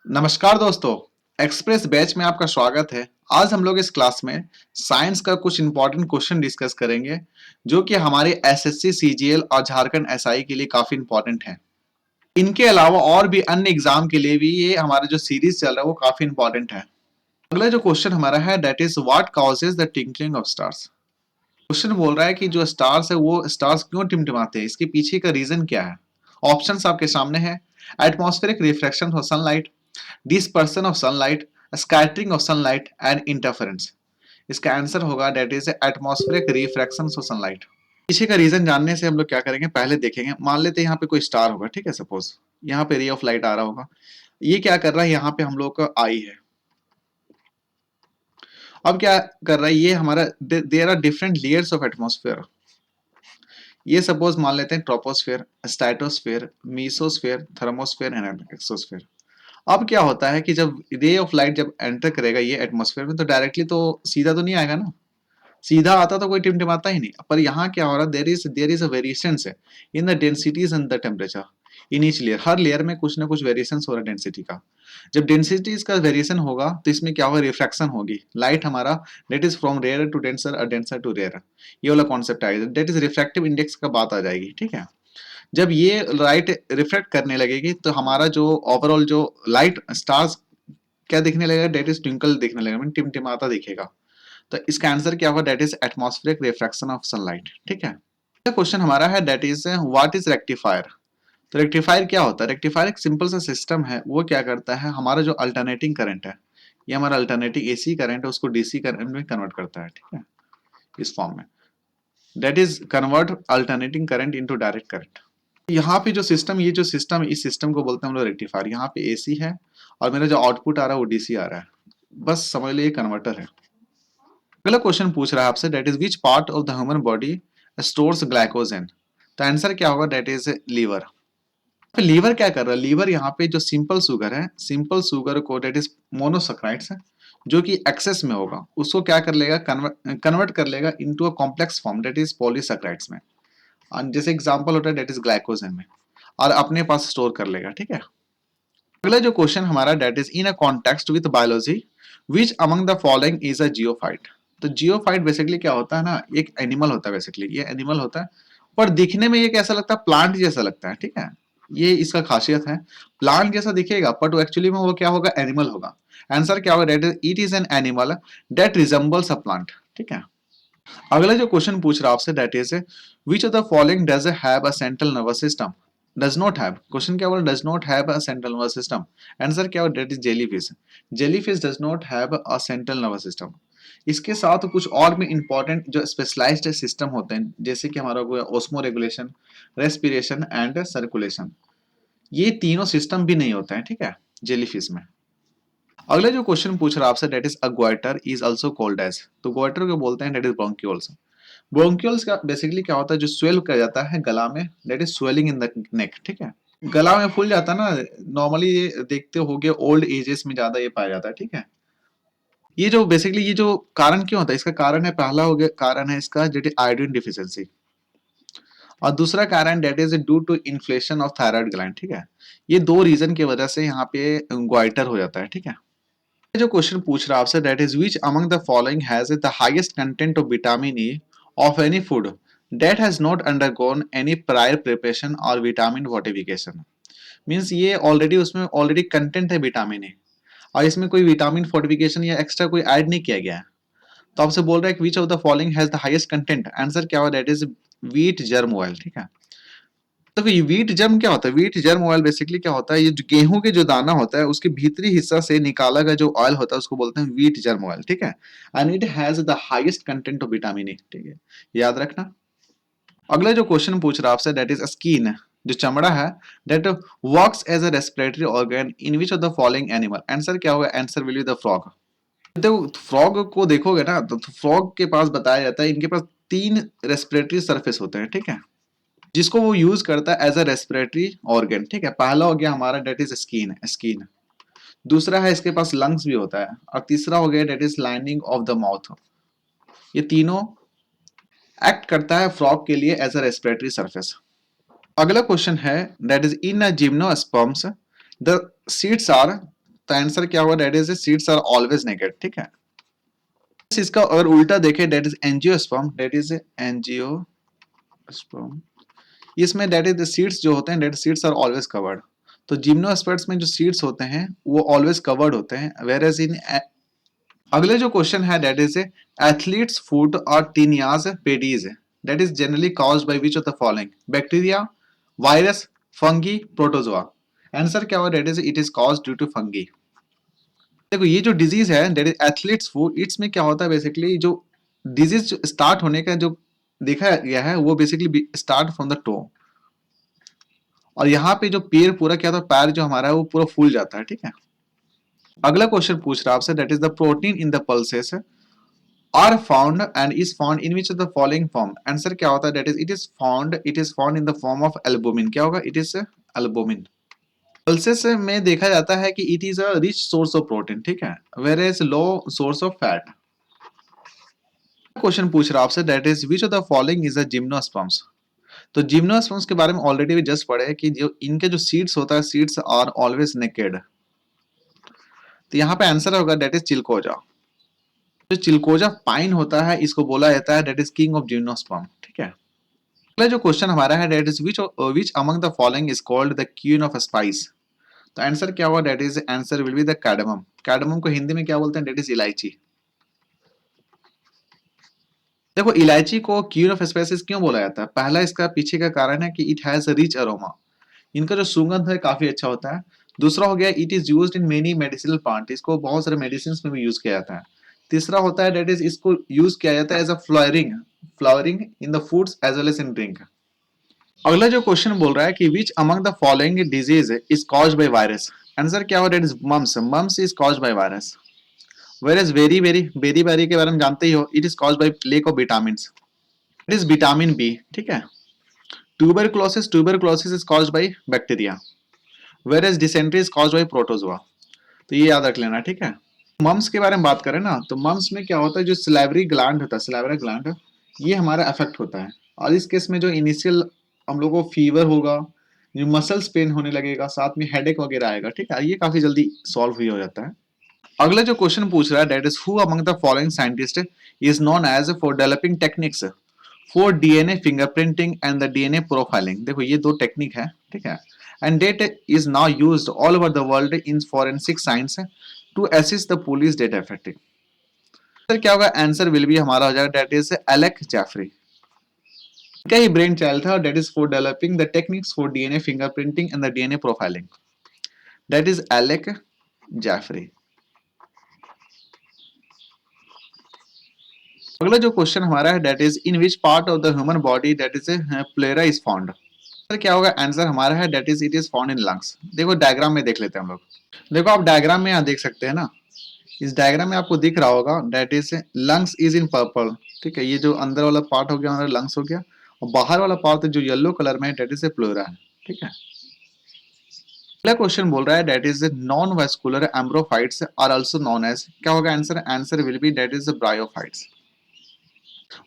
नमस्कार दोस्तों, express batch में आपका स्वागत है। आज हम लोग इस क्लास में साइंस का कुछ इंपॉर्टेंट क्वेश्चन डिस्कस करेंगे जो कि हमारे एसएससी, सीजीएल और झारखंड एसआई के लिए काफी इंपॉर्टेंट है। इनके अलावा और भी अन्य एग्जाम के लिए भी ये हमारा जो सीरीज चल रहा है वो काफी इंपॉर्टेंट है। अगला जो क्वेश्चन हमारा है that is what causes the tinkling of stars. Question बोल रहा है कि जो स्टार्स है वो स्टार्स क्यों टिमटिमाते हैं, इसके पीछे का रीजन क्या है। ऑप्शंस आपके सामने है। Atmospheric reflection of sunlight, dispersion of sunlight, scattering of sunlight and interference। इसका आंसर होगा that is atmospheric refraction of sunlight. पीछे का रीजन जानने से हम लोग क्या करेंगे, पहले देखेंगे। मान लेते हैं यहाँ पे कोई स्टार होगा, ठीक है। सपोज यहाँ पे रे ऑफ लाइट आ रहा होगा, ये क्या कर रहा है, यहाँ पे हम लोग का आई है। अब क्या कर रहा है ये हमारा, there are different layers of atmosphere. ये सपोज मान लेते हैं troposphere, stratosphere, mesosphere, thermosphere and exosphere. अब क्या होता है कि जब रे ऑफ लाइट जब एंटर करेगा ये एटमॉस्फेयर में, तो डायरेक्टली तो सीधा तो नहीं आएगा ना। सीधा आता तो कोई टिमटिमाता ही नहीं। पर यहाँ क्या हो रहा है, देयर इज अ वेरिएशंस है in the densities and the temperature in each layer. Her layer में कुछ ना कुछ वेरिएशंस हो रहा है डेंसिटी का। जब डेंसिटीज का वेरिएशन होगा तो इसमें क्या होगा, रिफ्रैक्शन होगी। लाइट हमारा that is from rare to denser और डेंसर टू रेयर, ये वाला कॉन्सेप्ट आएगा। डेट इज रिफ्रैक्टिव इंडेक्स का बात आ जाएगी, ठीक है। जब ये लाइट रिफ्लेक्ट करने लगेगी तो हमारा जो ओवरऑल जो लाइट स्टार्स क्या दिखने लगेगा, डेट इज ट्विंकल दिखने लगेगा, मीन टिमटिमाता दिखेगा। तो इसका आंसर क्या होगा, that is atmospheric refraction of sunlight, ठीक है। क्वेश्चन हमारा है that is what is rectifier. तो रेक्टिफायर क्या होता है, रेक्टिफायर एक सिंपल सा सिस्टम है। वो क्या करता है, हमारा जो अल्टरनेटिंग करंट है, ये हमारा अल्टरनेटिंग एसी करंट है, उसको डीसी करंट में कन्वर्ट करता है, ठीक है, इस फॉर्म में। That is convert alternating current into direct current. यहाँ पे जो सिस्टम, ये जो सिस्टम, इस सिस्टम को बोलते हैं हम लोग रेक्टिफायर। यहाँ पे एसी है और मेरा जो आउटपुट आ रहा है वो डीसी आ रहा है, बस समझ लीजिए कन्वर्टर है। अगला क्वेश्चन पूछ रहा है आपसे, that is which part of the human body stores glycogen. तो आंसर क्या होगा, डेट इज लीवर। लीवर क्या कर रहा है, लीवर यहाँ पे जो सिंपल शुगर है, सिंपल शुगर को डेट इज मोनोसैकराइड्स है, जो कि एक्सेस में होगा, उसको क्या कर लेगा, कन्वर्ट कर लेगा into a complex form, that is polysaccharides में। जैसे एग्जांपल होता है डेट इज ग्लाइकोजन में, और अपने पास स्टोर कर लेगा, ठीक है। अगला जो क्वेश्चन हमारा, that is in a context with biology which among the following is a geophyte. तो जियोफाइट बेसिकली क्या होता है ना, एक एनिमल होता है। बेसिकली ये एनिमल होता है, पर दिखने में ये कैसा लगता है, प्लांट जैसा लगता है, ठीक है। ये इसका खासियत है, प्लांट जैसा दिखेगा बट वो एक्चुअली में वो क्या होगा, एनिमल होगा। आंसर क्या होगा, that is it is an animal that resembles a plant, ठीक है। अगला जो क्वेश्चन पूछ रहा है आपसे, that is which of the following does have a central nervous system. Does not have, question क्या बोला, does not have a central nervous system. Answer क्या होगा, that is jellyfish. Jellyfish does not have a central nervous system. इसके साथ कुछ और भी important जो स्पेशलाइज्ड सिस्टम होते हैं, जैसे कि हमारा osmo regulation, respiration and circulation, ये तीनों सिस्टम भी नहीं होता है, ठीक है, जेलीफिश में। अगला जो क्वेश्चन पूछ रहा है आपसे, that is a goitre is also called as. तो ग्वाइटर को बोलते हैं डेट इज ब्रोंक्यूल्स। ब्रोंक्यूल्स का बेसिकली क्या होता है, जो स्वेल कर जाता है गला में, that is swelling in the neck, ठीक है। गला में फूल जाता है ना, नॉर्मली ये देखते होगे ओल्ड एजेस में ज्यादा ये पाया जाता है, ठीक है। ये जो बेसिकली ये जो कारण क्यों होता है, इसका कारण है, पहला हो गया कारण है इसका डेट आयोडीन डिफिशियंसी, और दूसरा कारण that is due to inflation of thyroid gland, ठीक है। ये दो रीजन की वजह से यहाँ पे ग्वाइटर हो जाता है, ठीक है। जो क्वेश्चन पूछ रहा है आपसे, that is which among the following has the highest content of vitamin E of any food that has not undergone any prior preparation और विटामिन फोर्टिफिकेशन। मींस ये ऑलरेडी उसमें ऑलरेडी कंटेंट है विटामिन ए, और इसमें कोई vitamin fortification या extra कोई add नहीं किया गया है। तो आपसे बोल रहा है कि विच of the following has the highest content. Answer क्या होगा, that is wheat germ oil, ठीक है। तो ये व्हीट जर्म क्या होता है, व्हीट जर्म ऑयल बेसिकली क्या होता है, ये जो गेहूं के जो दाना होता है उसके भीतरी हिस्सा से निकाला गया जो ऑयल होता है उसको बोलते हैं व्हीट जर्म ऑयल, ठीक है। And it has the highest content of vitamin A, ठीक है, याद रखना। अगला जो क्वेश्चन पूछ रहा है आपसे, दैट इज स्किन, जो चमड़ा है, that works as a respiratory organ in which of the following animal. Answer क्या होगा, answer will be the frog. देखो फ्रॉग को देखोगे ना, तो फ्रॉग के पास बताया जाता है इनके पास तीन रेस्पिरेटरी सरफेस होते हैं, ठीक है, जिसको वो यूज करता है एज अ रेस्पिरेटरी ऑर्गन, ठीक है। पहला हो गया हमारा डेट इज स्किन, स्किन। दूसरा है इसके पास लंग्स भी होता है, और तीसरा हो गया that is lining of the mouth. ये तीनों एक्ट करता है फ्रॉग के लिए एज अ रेस्पिरेटरी सरफेस। अगला क्वेश्चन है, that is in a gymnosperms the seeds are तो आंसर क्या होगा, that is seeds are always naked, ठीक है। इसका अगर उल्टा देखें, that is angiosperm, that is angiosperm, इसमें डेट इज सीड्स जो होते हैं, that seeds are always covered. तो जिम्नोस्पर्म्स में जो सीड्स होते हैं वो ऑलवेज कवर्ड होते हैं, वेयर एज इन अगले जो क्वेश्चन है डेट इज एथलीट्स फूड और tinea pedis, that is generally caused by which of the following, bacteria, virus, fungi, protozoa. Answer क्या होगा, that is it is caused due to fungi. देखो ये जो disease है that is athlete's foot, it's में क्या होता है बेसिकली, जो डिजीज स्टार्ट होने का जो देखा गया है वो basically start from the toe, और यहाँ पे जो पैर पूरा क्या होता है, पैर जो हमारा है वो पूरा फूल जाता है, ठीक है। अगला क्वेश्चन पूछ रहा है आपसे, that is the protein in the pulses are found and is found in which of the following form. Answer क्या होता है, that is it is found in the form of albumin. क्या होगा, इट इज एल्बुमिन। पल्सेस में देखा जाता है कि it is a rich source of protein, ठीक है, where is low source of fat. Question पूछ रहा है आपसे, that is which of the following is a gymnosperms. तो जिम्नोस्पर्म्स के बारे में ऑलरेडी भी जस्ट पढ़े कि जो इनके जो सीड्स होता है, सीड्स आर ऑलवेज नेकेड। तो यहाँ पे आंसर होगा डेट इज चिलकोजा। जो चिलकोजा पाइन होता है इसको बोला जाता है that is king of gymnosperm, ठीक है। अगला जो क्वेश्चन हमारा है that is which among the following is called the queen of spice. तो आंसर क्या होगा, that is answer will be the cardamom. Cardamom को हिंदी में क्या बोलते हैं, डेट इज इलायची। देखो इलायची को क्वीन ऑफ स्पाइसेस क्यों बोला जाता है, पहला इसका पीछे का कारण है कि इट हैज रिच अरोमा, इनका जो सुगंध है काफी अच्छा होता है। दूसरा हो गया it is used in many medicinal plant, इसको बहुत सारे मेडिसिन में भी यूज किया जाता है। तीसरा होता है डेट इज इसको यूज किया जाता है as a flavouring, flavouring in the foods as well as in drink. अगला जो क्वेश्चन बोल रहा है कि which among the following disease is caused by virus. Answer क्या होगा, that is mumps. Mumps is caused by virus. Whereas वेरी वेरी बेरी बेरी के बारे में जानते ही हो, it is caused by lack of vitamin, it is vitamin B, ठीक है। Tuberculosis is caused by bacteria, whereas dysentery is caused by protozoa. तो ये याद रख लेना, ठीक है। मम्स के बारे में बात करें ना, तो मम्स में क्या होता है, जो सिलेवरी ग्लैंड होता है, सिलेवरी ग्लैंड, ये हमारा अफेक्ट होता है, और इस केस में जो इनिशियल हम लोग को फीवर होगा, जो मसल्स पेन होने लगेगा, साथ में हेडेक वगैरह आएगा, ठीक है, ये काफी जल्दी सॉल्व ही हो जाता है। अगला जो क्वेश्चन पूछ रहा है that is who among the following scientist is known as for developing techniques for DNA fingerprinting and the DNA profiling. देखो ये दो टेक्निक है, ठीक है, and that is now used all over the world in forensic science to assist the police data effective. Sir क्या होगा, answer will B हमारा हो जाएगा डेट इज एलेक जैफरी। इनका ही ब्रेन चाइल्ड था, that is for developing the techniques for DNA fingerprinting and the DNA profiling, that is Alec Jeffrey. अगला जो क्वेश्चन हमारा है that is in which part of the human body that is pleura is found. Sir क्या होगा, answer हमारा है that is it is found in lungs. देखो diagram में देख लेते हैं हम लोग। देखो आप डायग्राम में यहाँ देख सकते हैं ना, इस डायग्राम में आपको दिख रहा होगा that is lungs is in purple, ठीक है, ये जो अंदर वाला पार्ट हो गया हमारा लंग्स हो गया, और बाहर वाला पार्ट जो येलो कलर में डेट इज प्लोरा है, ठीक है। अगला क्वेश्चन बोल रहा है that is non vascular embryophytes are also known as. क्या होगा answer, answer will be that is bryophytes.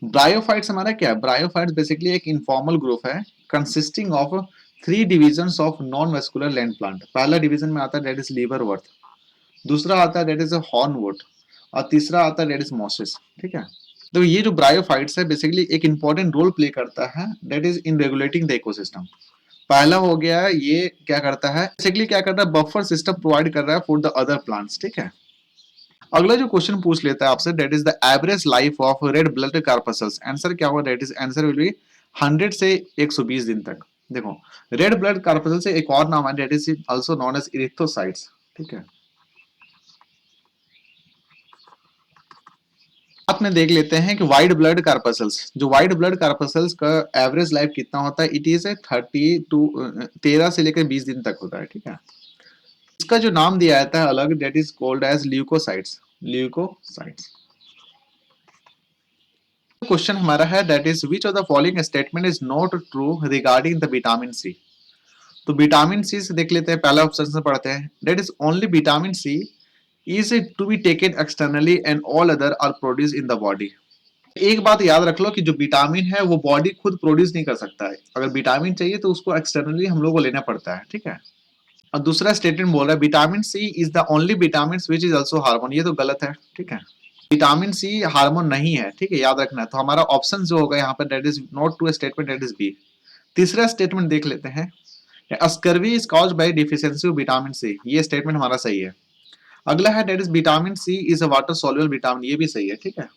Bryophytes हमारा क्या है, ब्रायोफाइट्स बेसिकली एक इनफॉर्मल ग्रुप है consisting of three divisions of non vascular land plant. पहला डिवीजन में आता है डेट इज लीवरवर्थ, दूसरा आता है डेट इज हॉर्नवुड, और तीसरा आता है डेट इज मॉसिस, ठीक है। तो ये जो ब्रायोफाइट्स है बेसिकली एक इंपॉर्टेंट रोल प्ले करता है that is in regulating the ecosystem. पहला हो गया ये क्या करता है, बेसिकली क्या करता है, बफर सिस्टम प्रोवाइड कर रहा है फॉर द अदर प्लांट्स, ठीक है। अगला जो क्वेश्चन पूछ लेता है आपसे that is the average life of red blood corpuscles. Answer क्या होगा, that is answer will be 100 से 120 दिन तक। देखो रेड ब्लड कार्पसल से एक और नाम है that is also known as erythrocytes, ठीक है। साथ में देख लेते हैं कि व्हाइट ब्लड कार्पसल्स, जो व्हाइट ब्लड कार्पसल्स का एवरेज लाइफ कितना होता है, इट इज 13 से लेकर 20 दिन तक होता है, ठीक है। इसका जो नाम दिया जाता है अलग, that is called as leukocytes, leukocytes. Question हमारा है that is which of the following statement is not true regarding the vitamin C. तो विटामिन सी से देख लेते हैं, पहला ऑप्शन से पढ़ते हैं, that is only vitamin C is to be taken externally and all other are produce in the body. एक बात याद रख लो कि जो विटामिन है वो बॉडी खुद प्रोड्यूस नहीं कर सकता है, अगर विटामिन चाहिए तो उसको एक्सटर्नली हम लोग को लेना पड़ता है, ठीक है। और दूसरा स्टेटमेंट बोल रहा है vitamin C is the only vitamin which is also hormone, ये तो गलत है, ठीक है। विटामिन सी हार्मोन नहीं है, ठीक है, याद रखना है। तो हमारा ऑप्शन जो होगा यहाँ पर that is not two statement, that is B. तीसरा स्टेटमेंट देख लेते हैं, scurvy is caused by deficiency of vitamin C, ये स्टेटमेंट हमारा सही है। अगला है that is vitamin C is a water soluble vitamin, ये भी सही है, ठीक है।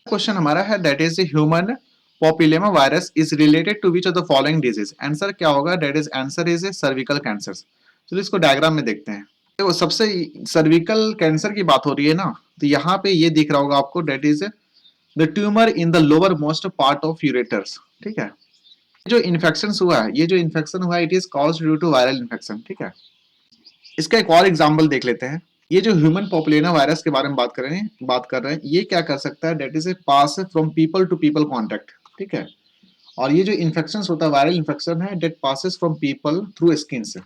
क्वेश्चन हमारा है that is human papilloma virus is related to which of the following disease, answer क्या होगा, that is answer is cervical cancer. चलो इसको डायग्राम में देखते हैं। देखो सबसे सर्विकल कैंसर की बात हो रही है ना, तो यहाँ पे ये दिख रहा होगा आपको, that is the tumour in the lower most part of ureters, ठीक है। जो इन्फेक्शन हुआ है, ये जो इन्फेक्शन हुआ है it is caused due to viral infection, ठीक है। इसका एक और एग्जांपल देख लेते हैं। ये जो ह्यूमन पॉपुलेना वायरस के बारे में बात कर रहे हैं, ये क्या कर सकता है, that is a pass from people to people contact, ठीक है। और ये जो इन्फेक्शन होता है वायरल इन्फेक्शन है, that passes from people through skin से।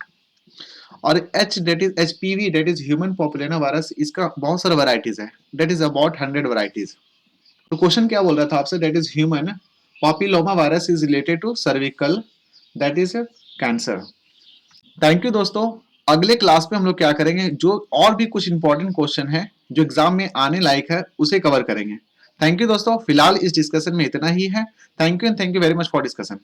और H that is HPV, that is human papilloma virus, इसका बहुत सारा वैरायटीज है, डेट इज अबाउट 100 वैरायटीज। तो क्वेश्चन क्या बोल रहा था आपसे, that is human papilloma virus is related to cervical, that is cancer. Thank you दोस्तों। अगले क्लास में हम लोग क्या करेंगे, जो और भी कुछ इंपॉर्टेंट क्वेश्चन है जो एग्जाम में आने लायक है उसे कवर करेंगे। थैंक यू दोस्तों, फिलहाल इस डिस्कशन में इतना ही है। Thank you and thank you very much for discussion.